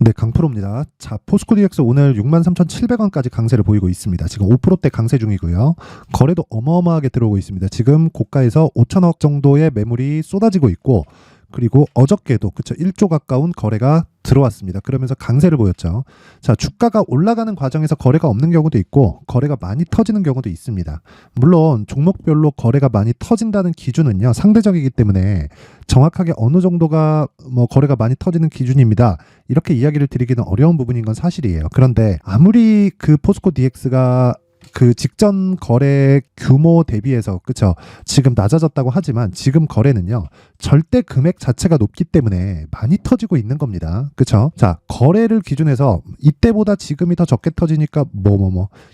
네, 강프로입니다. 자, 포스코 DX 오늘 63,700원까지 강세를 보이고 있습니다. 지금 5%대 강세 중이고요. 거래도 어마어마하게 들어오고 있습니다. 지금 고가에서 5천억 정도의 매물이 쏟아지고 있고, 그리고 어저께도 그쵸 1조 가까운 거래가 들어왔습니다. 그러면서 강세를 보였죠. 자, 주가가 올라가는 과정에서 거래가 없는 경우도 있고 거래가 많이 터지는 경우도 있습니다. 물론 종목별로 거래가 많이 터진다는 기준은요 상대적이기 때문에 정확하게 어느 정도가 거래가 많이 터지는 기준입니다. 이렇게 이야기를 드리기는 어려운 부분인 건 사실이에요. 그런데 아무리 그 포스코 DX가 그 직전 거래 규모 대비해서 그쵸 지금 낮아졌다고 하지만 지금 거래는요 절대 금액 자체가 높기 때문에 많이 터지고 있는 겁니다. 그쵸? 자, 거래를 기준해서 이때보다 지금이 더 적게 터지니까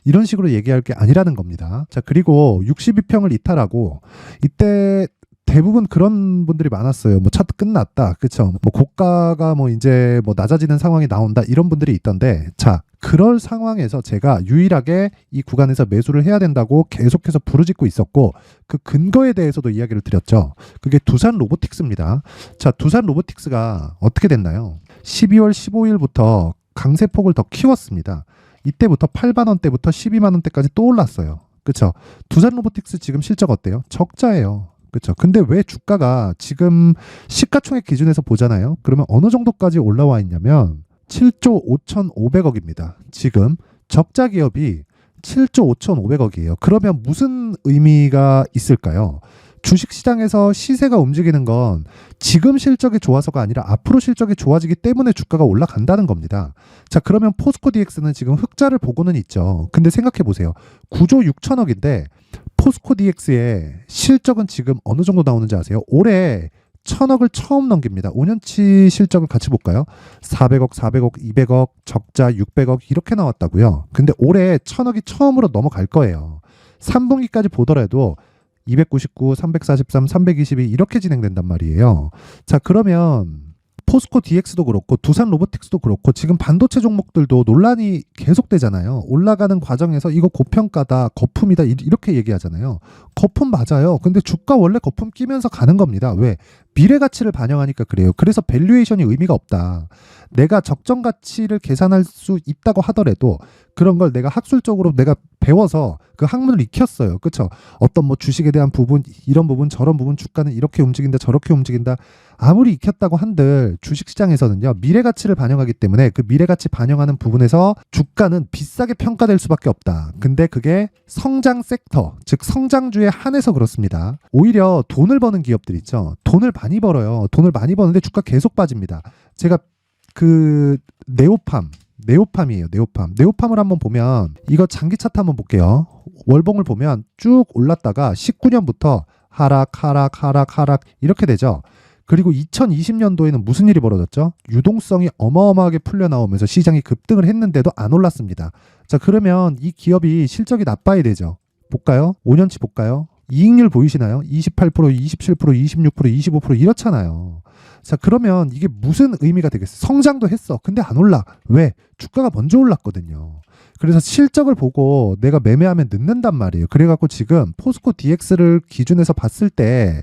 이런 식으로 얘기할 게 아니라는 겁니다. 자, 그리고 62평을 이탈하고 이때 대부분 그런 분들이 많았어요. 차트 끝났다. 그쵸? 고가가 이제 낮아지는 상황이 나온다. 이런 분들이 있던데, 자, 그럴 상황에서 제가 유일하게 이 구간에서 매수를 해야 된다고 계속해서 부르짖고 있었고, 그 근거에 대해서도 이야기를 드렸죠. 그게 두산 로보틱스입니다. 자, 두산 로보틱스가 어떻게 됐나요? 12월 15일부터 강세폭을 더 키웠습니다. 이때부터 8만 원대부터 12만 원대까지 또 올랐어요. 그쵸? 두산 로보틱스 지금 실적 어때요? 적자예요. 그렇죠. 근데 왜 주가가 지금 시가총액 기준에서 보잖아요. 그러면 어느 정도까지 올라와 있냐면 7조 5,500억입니다. 지금 적자 기업이 7조 5,500억이에요. 그러면 무슨 의미가 있을까요? 주식시장에서 시세가 움직이는 건 지금 실적이 좋아서가 아니라 앞으로 실적이 좋아지기 때문에 주가가 올라간다는 겁니다. 자, 그러면 포스코 DX는 지금 흑자를 보고는 있죠. 근데 생각해 보세요. 9조 6천억인데 포스코 DX의 실적은 지금 어느 정도 나오는지 아세요? 올해 1,000억을 처음 넘깁니다. 5년치 실적을 같이 볼까요? 400억, 400억, 200억, 적자 600억 이렇게 나왔다고요. 근데 올해 1,000억이 처음으로 넘어갈 거예요. 3분기까지 보더라도 299, 343, 322 이렇게 진행된단 말이에요. 자, 그러면 포스코 DX도 그렇고 두산 로보틱스도 그렇고 지금 반도체 종목들도 논란이 계속되잖아요. 올라가는 과정에서 이거 고평가다, 거품이다 이렇게 얘기하잖아요. 거품 맞아요. 근데 주가 원래 거품 끼면서 가는 겁니다. 왜? 미래 가치를 반영하니까 그래요. 그래서 밸류에이션이 의미가 없다. 내가 적정 가치를 계산할 수 있다고 하더라도 그런 걸 내가 학술적으로 내가 배워서 그 학문을 익혔어요. 그렇죠? 어떤 주식에 대한 부분, 이런 부분, 저런 부분, 주가는 이렇게 움직인다, 저렇게 움직인다. 아무리 익혔다고 한들 주식시장에서는요. 미래 가치를 반영하기 때문에 그 미래 가치 반영하는 부분에서 주가는 비싸게 평가될 수밖에 없다. 근데 그게 성장 섹터, 즉 성장주에 한해서 그렇습니다. 오히려 돈을 버는 기업들 있죠. 돈을 많이 벌어요. 돈을 많이 버는데 주가 계속 빠집니다. 제가 그 네오팜이에요. 네오팜을 한번 보면 이거 장기 차트 한번 볼게요. 월봉을 보면 쭉 올랐다가 19년부터 하락 이렇게 되죠. 그리고 2020년도에는 무슨 일이 벌어졌죠? 유동성이 어마어마하게 풀려 나오면서 시장이 급등을 했는데도 안 올랐습니다. 자, 그러면 이 기업이 실적이 나빠야 되죠. 볼까요? 5년치 볼까요? 이익률 보이시나요? 28%, 27%, 26%, 25% 이렇잖아요. 자, 그러면 이게 무슨 의미가 되겠어요? 성장도 했어. 근데 안 올라. 왜? 주가가 먼저 올랐거든요. 그래서 실적을 보고 내가 매매하면 늦는단 말이에요. 그래갖고 지금 포스코 DX를 기준해서 봤을 때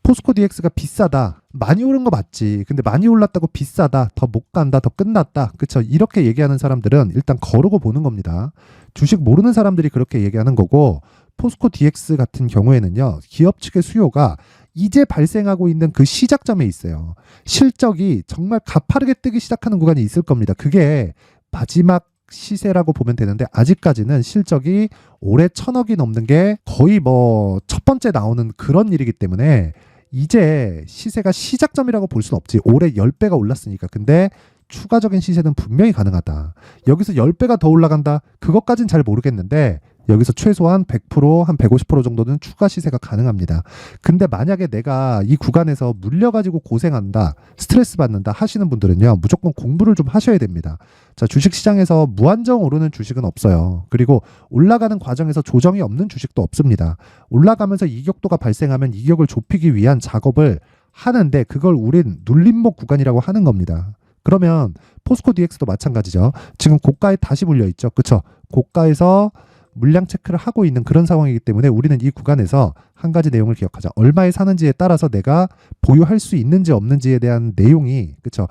포스코 DX가 비싸다. 많이 오른 거 맞지. 근데 많이 올랐다고 비싸다. 더 못 간다. 더 끝났다. 그쵸? 이렇게 얘기하는 사람들은 일단 거르고 보는 겁니다. 주식 모르는 사람들이 그렇게 얘기하는 거고 포스코 DX 같은 경우에는요. 기업 측의 수요가 이제 발생하고 있는 그 시작점에 있어요. 실적이 정말 가파르게 뜨기 시작하는 구간이 있을 겁니다. 그게 마지막 시세라고 보면 되는데 아직까지는 실적이 올해 1,000억이 넘는 게 거의 첫 번째 나오는 그런 일이기 때문에 이제 시세가 시작점이라고 볼 수는 없지. 올해 10배가 올랐으니까. 근데 추가적인 시세는 분명히 가능하다. 여기서 10배가 더 올라간다? 그것까진 잘 모르겠는데 여기서 최소한 100%, 한 150% 정도는 추가 시세가 가능합니다. 근데 만약에 내가 이 구간에서 물려가지고 고생한다, 스트레스 받는다 하시는 분들은요, 무조건 공부를 좀 하셔야 됩니다. 자, 주식시장에서 무한정 오르는 주식은 없어요. 그리고 올라가는 과정에서 조정이 없는 주식도 없습니다. 올라가면서 이격도가 발생하면 이격을 좁히기 위한 작업을 하는데 그걸 우린 눌림목 구간이라고 하는 겁니다. 그러면 포스코 DX도 마찬가지죠. 지금 고가에 다시 물려 있죠. 그쵸? 고가에서 물량 체크를 하고 있는 그런 상황이기 때문에 우리는 이 구간에서 한 가지 내용을 기억하자. 얼마에 사는지에 따라서 내가 보유할 수 있는지 없는지에 대한 내용이 그쵸?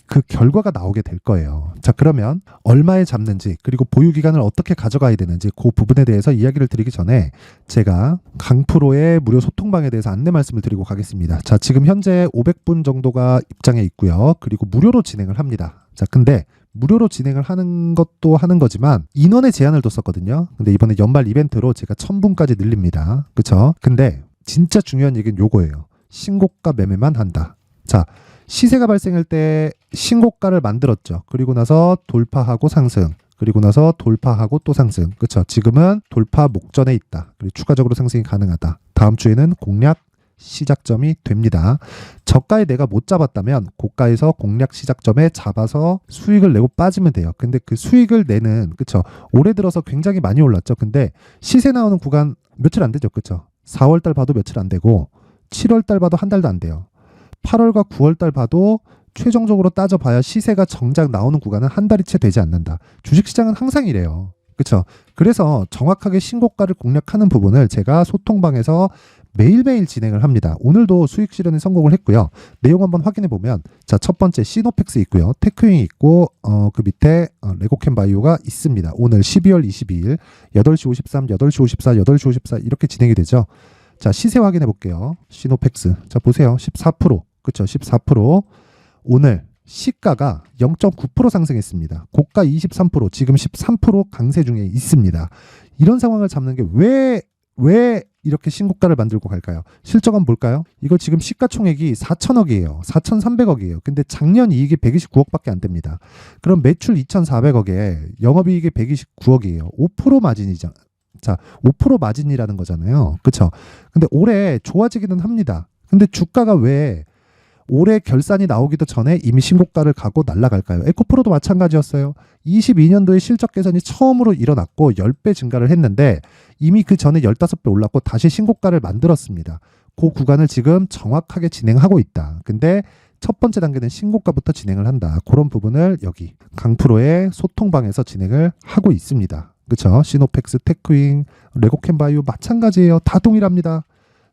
그 결과가 나오게 될 거예요. 자, 그러면 얼마에 잡는지 그리고 보유 기간을 어떻게 가져가야 되는지 그 부분에 대해서 이야기를 드리기 전에 제가 강프로의 무료 소통방에 대해서 안내 말씀을 드리고 가겠습니다. 자, 지금 현재 500분 정도가 입장해 있고요. 그리고 무료로 진행을 합니다. 자, 근데 무료로 진행을 하는 것도 하는 거지만 인원의 제한을 뒀었거든요. 근데 이번에 연말 이벤트로 제가 1000분까지 늘립니다. 그쵸? 근데 진짜 중요한 얘기는 요거예요. 신고가 매매만 한다. 자, 시세가 발생할 때 신고가를 만들었죠. 그리고 나서 돌파하고 상승. 그리고 나서 돌파하고 또 상승. 그쵸? 지금은 돌파 목전에 있다. 그리고 추가적으로 상승이 가능하다. 다음 주에는 공략 시작점이 됩니다. 저가에 내가 못 잡았다면 고가에서 공략 시작점에 잡아서 수익을 내고 빠지면 돼요. 근데 그 수익을 내는 그쵸? 올해 들어서 굉장히 많이 올랐죠. 근데 시세 나오는 구간 며칠 안 되죠. 그쵸? 4월달 봐도 며칠 안 되고 7월달 봐도 한 달도 안 돼요. 8월과 9월달 봐도 최종적으로 따져봐야 시세가 정작 나오는 구간은 한 달이 채 되지 않는다. 주식시장은 항상 이래요. 그쵸? 그래서 정확하게 신고가를 공략하는 부분을 제가 소통방에서 매일매일 진행을 합니다. 오늘도 수익 실현에 성공을 했고요. 내용 한번 확인해 보면 자, 첫 번째 시노펙스 있고요. 테크윙 있고 그 밑에 레고캠바이오가 있습니다. 오늘 12월 22일 8시 53, 8시 54, 8시 54 이렇게 진행이 되죠. 자, 시세 확인해 볼게요. 시노펙스. 자, 보세요. 14%. 그쵸? 14%. 오늘 시가가 0.9% 상승했습니다. 고가 23%, 지금 13% 강세 중에 있습니다. 이런 상황을 잡는 게 왜 이렇게 신고가를 만들고 갈까요? 실적은 볼까요? 이거 지금 시가총액이 4천억이에요. 4,300억이에요. 근데 작년 이익이 129억밖에 안 됩니다. 그럼 매출 2,400억에 영업이익이 129억이에요. 5% 마진이죠. 자, 5% 마진이라는 거잖아요. 그쵸? 근데 올해 좋아지기는 합니다. 근데 주가가 왜 올해 결산이 나오기도 전에 이미 신고가를 가고 날아갈까요? 에코프로도 마찬가지였어요. 22년도에 실적 개선이 처음으로 일어났고 10배 증가를 했는데 이미 그 전에 15배 올랐고 다시 신고가를 만들었습니다. 그 구간을 지금 정확하게 진행하고 있다. 근데 첫 번째 단계는 신고가부터 진행을 한다. 그런 부분을 여기 강프로의 소통방에서 진행을 하고 있습니다. 그쵸? 시노펙스, 테크윙, 레고캠바이오 마찬가지예요. 다 동일합니다.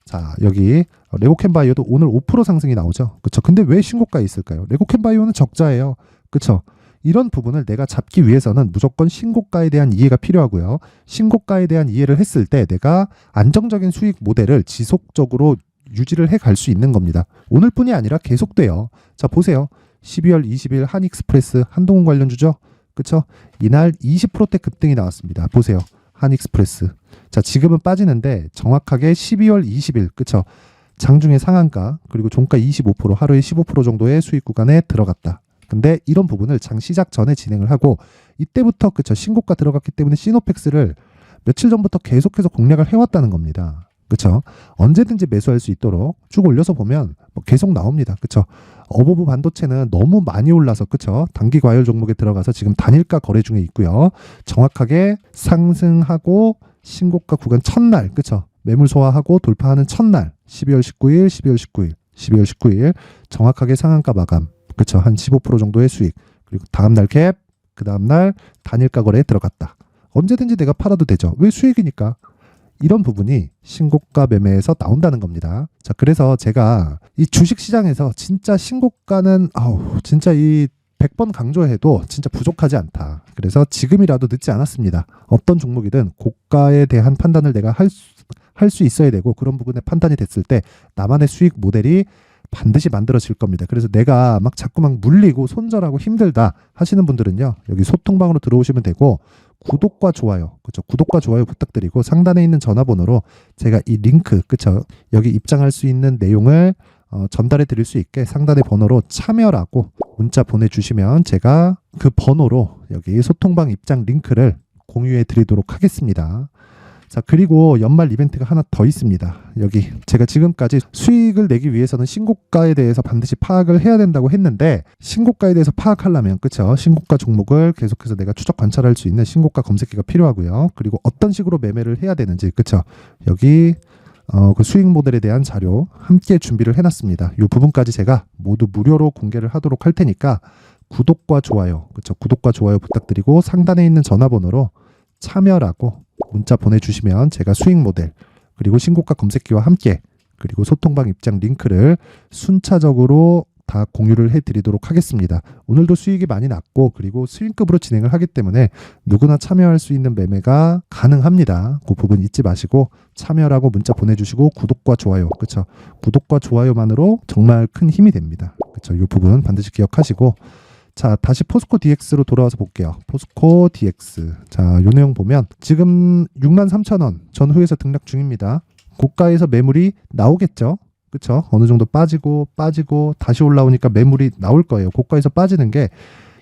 자, 여기 레고캠바이오도 오늘 5% 상승이 나오죠. 그쵸? 근데 왜 신고가에 있을까요? 레고캠바이오는 적자예요. 그쵸? 이런 부분을 내가 잡기 위해서는 무조건 신고가에 대한 이해가 필요하고요. 신고가에 대한 이해를 했을 때 내가 안정적인 수익 모델을 지속적으로 유지를 해 갈 수 있는 겁니다. 오늘뿐이 아니라 계속돼요. 자, 보세요. 12월 20일 한익스프레스 한동훈 관련주죠. 그쵸? 이날 20%대 급등이 나왔습니다. 보세요. 한익스프레스. 자, 지금은 빠지는데 정확하게 12월 20일, 그쵸? 장중에 상한가, 그리고 종가 25%, 하루에 15% 정도의 수익 구간에 들어갔다. 근데 이런 부분을 장 시작 전에 진행을 하고 이때부터 그쵸? 신고가 들어갔기 때문에 시노펙스를 며칠 전부터 계속해서 공략을 해왔다는 겁니다. 그쵸? 언제든지 매수할 수 있도록 쭉 올려서 보면 뭐 계속 나옵니다. 그쵸? 어버브 반도체는 너무 많이 올라서 그쵸? 단기 과열 종목에 들어가서 지금 단일가 거래 중에 있고요. 정확하게 상승하고 신고가 구간 첫날 그쵸? 매물 소화하고 돌파하는 첫날 12월 19일, 12월 19일, 12월 19일 정확하게 상한가 마감 그쵸? 한 15% 정도의 수익 그리고 다음날 캡, 그 다음날 단일가 거래에 들어갔다. 언제든지 내가 팔아도 되죠. 왜? 수익이니까. 이런 부분이 신고가 매매에서 나온다는 겁니다. 자, 그래서 제가 이 주식시장에서 진짜 신고가는 진짜 이 100번 강조해도 진짜 부족하지 않다. 그래서 지금이라도 늦지 않았습니다. 어떤 종목이든 고가에 대한 판단을 내가 할 수 있어야 되고 그런 부분에 판단이 됐을 때 나만의 수익 모델이 반드시 만들어질 겁니다. 그래서 내가 막 자꾸 막 물리고 손절하고 힘들다 하시는 분들은요. 여기 소통방으로 들어오시면 되고 구독과 좋아요. 그쵸? 구독과 좋아요 부탁드리고 상단에 있는 전화번호로 제가 이 링크, 그쵸? 여기 입장할 수 있는 내용을 전달해 드릴 수 있게 상단의 번호로 참여라고 문자 보내주시면 제가 그 번호로 여기 소통방 입장 링크를 공유해 드리도록 하겠습니다. 자, 그리고 연말 이벤트가 하나 더 있습니다. 여기 제가 지금까지 수익을 내기 위해서는 신고가에 대해서 반드시 파악을 해야 된다고 했는데 신고가에 대해서 파악하려면 그쵸? 신고가 종목을 계속해서 내가 추적 관찰할 수 있는 신고가 검색기가 필요하고요. 그리고 어떤 식으로 매매를 해야 되는지 그쵸? 여기 그 수익 모델에 대한 자료 함께 준비를 해놨습니다. 이 부분까지 제가 모두 무료로 공개를 하도록 할 테니까 구독과 좋아요, 그쵸? 구독과 좋아요 부탁드리고 상단에 있는 전화번호로 참여라고 문자 보내주시면 제가 수익 모델 그리고 신고가 검색기와 함께 그리고 소통방 입장 링크를 순차적으로 다 공유를 해드리도록 하겠습니다. 오늘도 수익이 많이 났고 그리고 스윙급으로 진행을 하기 때문에 누구나 참여할 수 있는 매매가 가능합니다. 그 부분 잊지 마시고 참여라고 문자 보내주시고 구독과 좋아요, 그쵸? 구독과 좋아요만으로 정말 큰 힘이 됩니다. 그쵸? 이 부분 반드시 기억하시고 자, 다시 포스코 DX로 돌아와서 볼게요. 포스코 DX. 자, 요 내용 보면 지금 63,000원 전후에서 등락 중입니다. 고가에서 매물이 나오겠죠? 그쵸? 어느 정도 빠지고 다시 올라오니까 매물이 나올 거예요. 고가에서 빠지는 게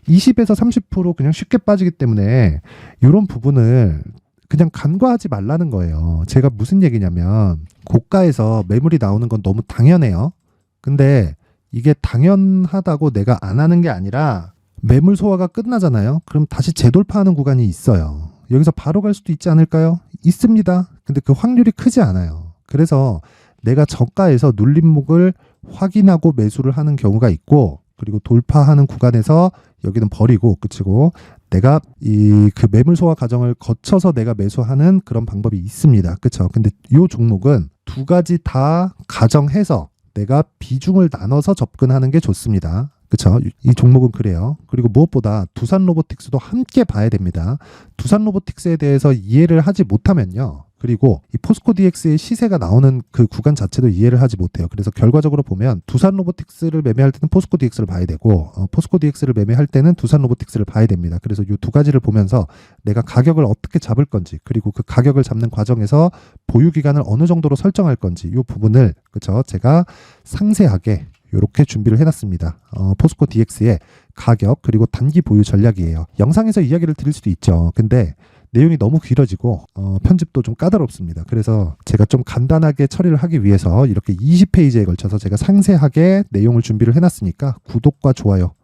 20에서 30% 그냥 쉽게 빠지기 때문에 이런 부분을 그냥 간과하지 말라는 거예요. 제가 무슨 얘기냐면 고가에서 매물이 나오는 건 너무 당연해요. 근데 이게 당연하다고 내가 안 하는 게 아니라 매물 소화가 끝나잖아요. 그럼 다시 재돌파하는 구간이 있어요. 여기서 바로 갈 수도 있지 않을까요? 있습니다. 근데 그 확률이 크지 않아요. 그래서 내가 저가에서 눌림목을 확인하고 매수를 하는 경우가 있고 그리고 돌파하는 구간에서 여기는 버리고 끝이고 내가 그 매물 소화 과정을 거쳐서 내가 매수하는 그런 방법이 있습니다. 그쵸? 근데 이 종목은 두 가지 다 가정해서 내가 비중을 나눠서 접근하는 게 좋습니다. 그쵸? 이 종목은 그래요. 그리고 무엇보다 두산 로보틱스도 함께 봐야 됩니다. 두산 로보틱스에 대해서 이해를 하지 못하면요. 그리고 이 포스코 DX의 시세가 나오는 그 구간 자체도 이해를 하지 못해요. 그래서 결과적으로 보면 두산 로보틱스를 매매할 때는 포스코 DX를 봐야 되고 포스코 DX를 매매할 때는 두산 로보틱스를 봐야 됩니다. 그래서 이 두 가지를 보면서 내가 가격을 어떻게 잡을 건지 그리고 그 가격을 잡는 과정에서 보유 기간을 어느 정도로 설정할 건지 이 부분을 그쵸? 제가 상세하게 이렇게 준비를 해놨습니다. 포스코 DX의 가격 그리고 단기 보유 전략이에요. 영상에서 이야기를 드릴 수도 있죠. 근데 내용이 너무 길어지고 편집도 좀 까다롭습니다. 그래서 제가 좀 간단하게 처리를 하기 위해서 이렇게 20페이지에 걸쳐서 제가 상세하게 내용을 준비를 해놨으니까 구독과 좋아요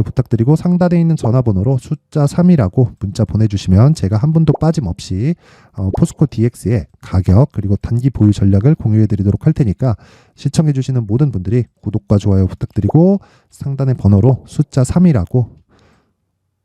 부탁드리고 상단에 있는 전화번호로 숫자 3이라고 문자 보내주시면 제가 한 분도 빠짐없이 포스코 DX의 가격 그리고 단기 보유 전략을 공유해 드리도록 할 테니까 시청해 주시는 모든 분들이 구독과 좋아요 부탁드리고 상단의 번호로 숫자 3이라고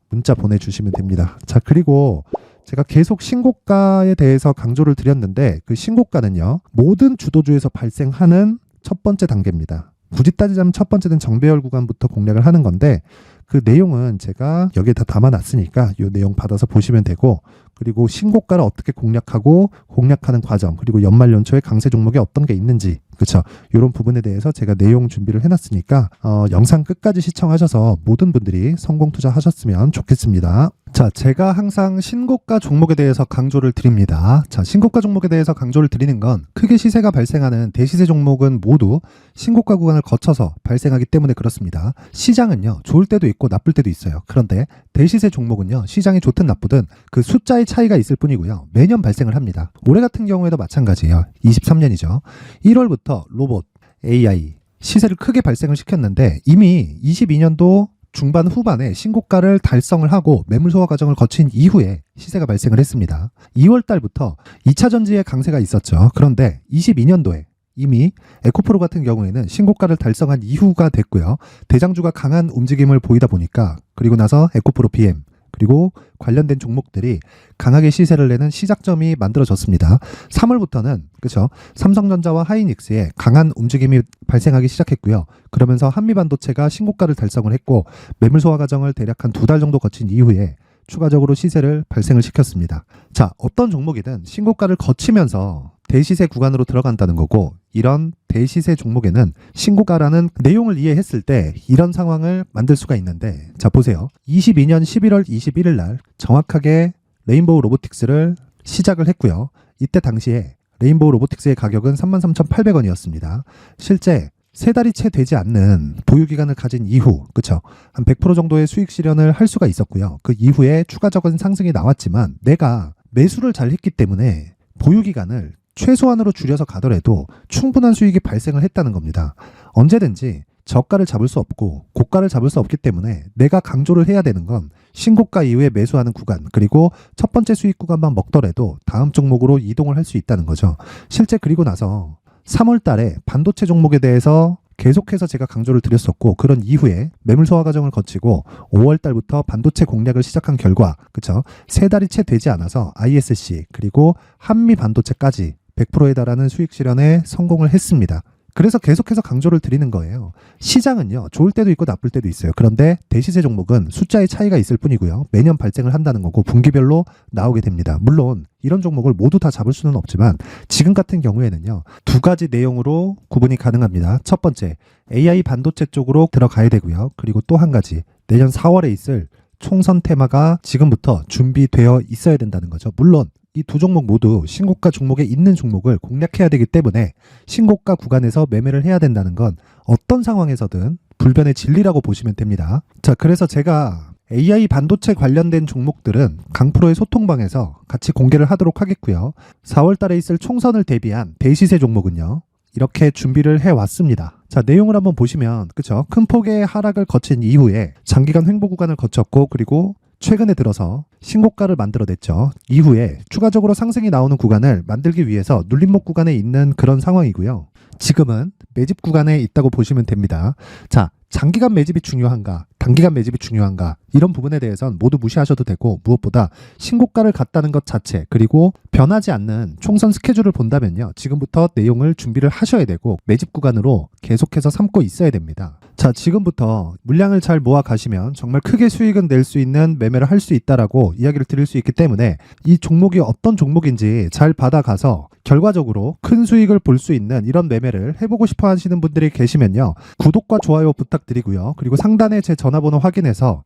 문자 보내주시면 됩니다. 자, 그리고 제가 계속 신고가에 대해서 강조를 드렸는데 그 신고가는요. 모든 주도주에서 발생하는 첫 번째 단계입니다. 굳이 따지자면 첫 번째는 정배열 구간부터 공략을 하는 건데 그 내용은 제가 여기에 다 담아놨으니까 이 내용 받아서 보시면 되고 그리고 신고가를 어떻게 공략하고 공략하는 과정 그리고 연말 연초에 강세 종목이 어떤 게 있는지 그렇죠. 이런 부분에 대해서 제가 내용 준비를 해놨으니까 영상 끝까지 시청하셔서 모든 분들이 성공 투자하셨으면 좋겠습니다. 자, 제가 항상 신고가 종목에 대해서 강조를 드립니다. 자, 신고가 종목에 대해서 강조를 드리는 건 크게 시세가 발생하는 대시세 종목은 모두 신고가 구간을 거쳐서 발생하기 때문에 그렇습니다. 시장은요, 좋을 때도 있고 나쁠 때도 있어요. 그런데 대시세 종목은요, 시장이 좋든 나쁘든 그 숫자의 차이가 있을 뿐이고요. 매년 발생을 합니다. 올해 같은 경우에도 마찬가지예요. 23년이죠. 1월부터 로봇, AI 시세를 크게 발생을 시켰는데 이미 22년도 중반 후반에 신고가를 달성을 하고 매물 소화 과정을 거친 이후에 시세가 발생을 했습니다. 2월 달부터 2차 전지의 강세가 있었죠. 그런데 22년도에 이미 에코프로 같은 경우에는 신고가를 달성한 이후가 됐고요. 대장주가 강한 움직임을 보이다 보니까 그리고 나서 에코프로 BM 그리고 관련된 종목들이 강하게 시세를 내는 시작점이 만들어졌습니다. 3월부터는 그렇죠. 삼성전자와 하이닉스의 강한 움직임이 발생하기 시작했고요. 그러면서 한미반도체가 신고가를 달성을 했고 매물 소화 과정을 대략 한 2달 정도 거친 이후에 추가적으로 시세를 발생을 시켰습니다. 자, 어떤 종목이든 신고가를 거치면서 대시세 구간으로 들어간다는 거고 이런 대시세 종목에는 신고가라는 내용을 이해했을 때 이런 상황을 만들 수가 있는데 자, 보세요. 22년 11월 21일 날 정확하게 레인보우 로보틱스를 시작을 했고요. 이때 당시에 레인보우 로보틱스의 가격은 33,800원이었습니다. 실제 세 달이 채 되지 않는 보유기간을 가진 이후, 그쵸? 한 100% 정도의 수익 실현을 할 수가 있었고요. 그 이후에 추가적인 상승이 나왔지만 내가 매수를 잘 했기 때문에 보유기간을 최소한으로 줄여서 가더라도 충분한 수익이 발생을 했다는 겁니다. 언제든지 저가를 잡을 수 없고 고가를 잡을 수 없기 때문에 내가 강조를 해야 되는 건 신고가 이후에 매수하는 구간 그리고 첫 번째 수익 구간만 먹더라도 다음 종목으로 이동을 할 수 있다는 거죠. 실제 그리고 나서 3월 달에 반도체 종목에 대해서 계속해서 제가 강조를 드렸었고, 그런 이후에 매물 소화 과정을 거치고 5월 달부터 반도체 공략을 시작한 결과, 그쵸? 3달이 채 되지 않아서 ISC 그리고 한미 반도체까지 100%에 달하는 수익 실현에 성공을 했습니다. 그래서 계속해서 강조를 드리는 거예요. 시장은요, 좋을 때도 있고 나쁠 때도 있어요. 그런데 대시세 종목은 숫자의 차이가 있을 뿐이고요. 매년 발생을 한다는 거고 분기별로 나오게 됩니다. 물론 이런 종목을 모두 다 잡을 수는 없지만 지금 같은 경우에는요, 2가지 내용으로 구분이 가능합니다. 첫 번째, AI 반도체 쪽으로 들어가야 되고요. 그리고 또 한 가지, 내년 4월에 있을 총선 테마가 지금부터 준비되어 있어야 된다는 거죠. 물론 이 두 종목 모두 신고가 종목에 있는 종목을 공략해야 되기 때문에 신고가 구간에서 매매를 해야 된다는 건 어떤 상황에서든 불변의 진리라고 보시면 됩니다. 자, 그래서 제가 AI 반도체 관련된 종목들은 강프로의 소통방에서 같이 공개를 하도록 하겠고요. 4월 달에 있을 총선을 대비한 대시세 종목은요, 이렇게 준비를 해왔습니다. 자, 내용을 한번 보시면, 그쵸? 큰 폭의 하락을 거친 이후에 장기간 횡보 구간을 거쳤고, 그리고 최근에 들어서 신고가를 만들어냈죠. 이후에 추가적으로 상승이 나오는 구간을 만들기 위해서 눌림목 구간에 있는 그런 상황이고요. 지금은 매집 구간에 있다고 보시면 됩니다. 자, 장기간 매집이 중요한가, 단기간 매집이 중요한가, 이런 부분에 대해서는 모두 무시하셔도 되고, 무엇보다 신고가를 갔다는 것 자체, 그리고 변하지 않는 총선 스케줄을 본다면요, 지금부터 내용을 준비를 하셔야 되고 매집 구간으로 계속해서 삼고 있어야 됩니다. 자, 지금부터 물량을 잘 모아 가시면 정말 크게 수익은 낼 수 있는 매매를 할 수 있다라고 이야기를 드릴 수 있기 때문에 이 종목이 어떤 종목인지 잘 받아가서 결과적으로 큰 수익을 볼 수 있는 이런 매매를 해보고 싶어 하시는 분들이 계시면요, 구독과 좋아요 부탁드리고요. 그리고 상단에 제 전화번호 확인해서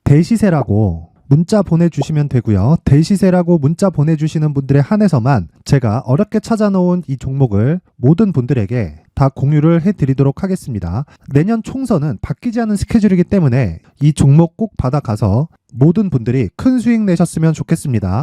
대시세라고 문자 보내주시면 되고요. 대시세라고 문자 보내주시는 분들에 한해서만 제가 어렵게 찾아놓은 이 종목을 모든 분들에게 다 공유를 해드리도록 하겠습니다. 내년 총선은 바뀌지 않은 스케줄이기 때문에 이 종목 꼭 받아가서 모든 분들이 큰 수익 내셨으면 좋겠습니다.